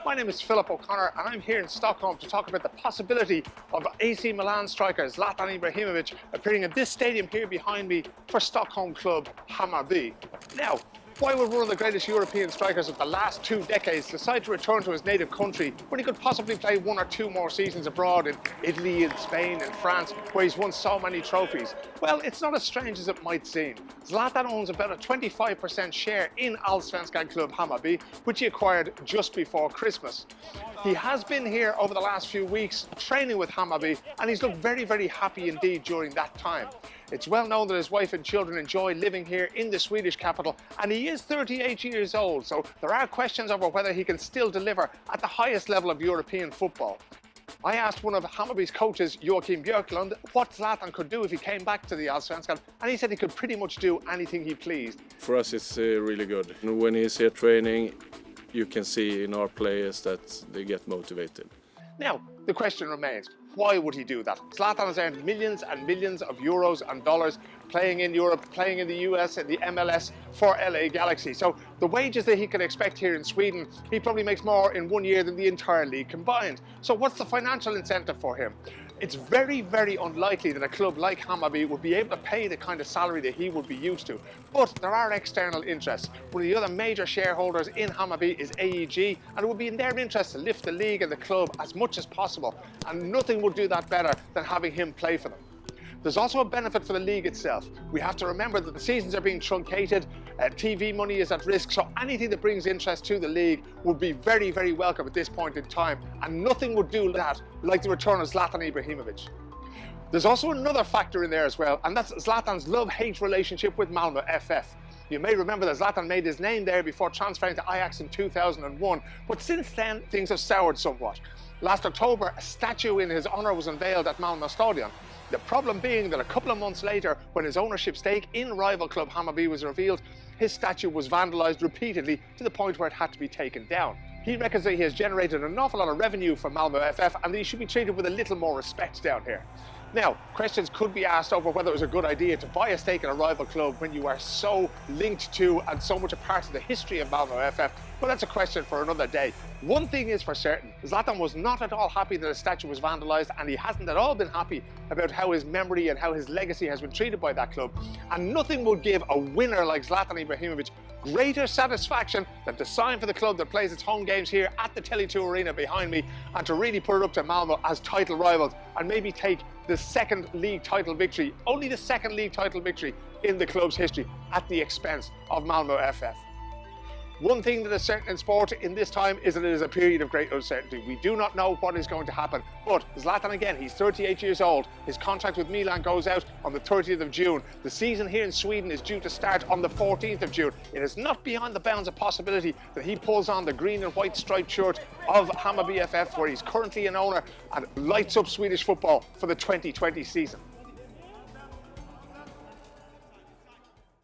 My name is Philip O'Connor and I'm here in Stockholm to talk about the possibility of AC Milan striker Zlatan Ibrahimovic appearing at this stadium here behind me for Stockholm club Hammarby. Now, why would one of the greatest European strikers of the last 2 decades decide to return to his native country when he could possibly play 1 or 2 more seasons abroad in Italy, in Spain, in France, where he's won so many trophies? Well, it's not as strange as it might seem. Zlatan owns about a 25% share in Allsvenskan club Hammarby, which he acquired just before Christmas. He has been here over the last few weeks training with Hammarby, and he's looked very, very happy indeed during that time. It's well known that his wife and children enjoy living here in the Swedish capital, and he is 38 years old, so there are questions over whether he can still deliver at the highest level of European football. I asked one of Hammarby's coaches, Joachim Björklund, what Zlatan could do if he came back to the Allsvenskan, and he said he could pretty much do anything he pleased. For us it's really good. When he's here training, you can see in our players that they get motivated. Now, the question remains, why would he do that? Zlatan has earned millions and millions of euros and dollars playing in Europe, playing in the US and the MLS for LA Galaxy. So the wages that he can expect here in Sweden, he probably makes more in 1 year than the entire league combined. So what's the financial incentive for him? It's very, very unlikely that a club like Hammarby would be able to pay the kind of salary that he would be used to. But there are external interests. One of the other major shareholders in Hammarby is AEG, and it would be in their interest to lift the league and the club as much as possible. And nothing would do that better than having him play for them. There's also a benefit for the league itself. We have to remember that the seasons are being truncated, TV money is at risk, so anything that brings interest to the league would be very, very welcome at this point in time, and nothing would do that like the return of Zlatan Ibrahimovic. There's also another factor in there as well, and that's Zlatan's love-hate relationship with Malmö FF. You may remember that Zlatan made his name there before transferring to Ajax in 2001, but since then things have soured somewhat. Last October, a statue in his honour was unveiled at Malmö Stadion. The problem being that a couple of months later, when his ownership stake in rival club Hammarby was revealed, his statue was vandalised repeatedly to the point where it had to be taken down. He reckons that he has generated an awful lot of revenue for Malmö FF and that he should be treated with a little more respect down here. Now, questions could be asked over whether it was a good idea to buy a stake in a rival club when you are so linked to and so much a part of the history of Malmö FF, but that's a question for another day. One thing is for certain, Zlatan was not at all happy that his statue was vandalised, and he hasn't at all been happy about how his memory and how his legacy has been treated by that club. And nothing would give a winner like Zlatan Ibrahimovic greater satisfaction than to sign for the club that plays its home games here at the Tele2 Arena behind me, and to really put it up to Malmö as title rivals and maybe take the second league title victory, only the second league title victory in the club's history, at the expense of Malmö FF. One thing that is certain in sport in this time is that it is a period of great uncertainty. We do not know what is going to happen, but Zlatan again, he's 38 years old. His contract with Milan goes out on the 30th of June. The season here in Sweden is due to start on the 14th of June. It is not beyond the bounds of possibility that he pulls on the green and white striped shirt of Hammarby FF, where he's currently an owner, and lights up Swedish football for the 2020 season.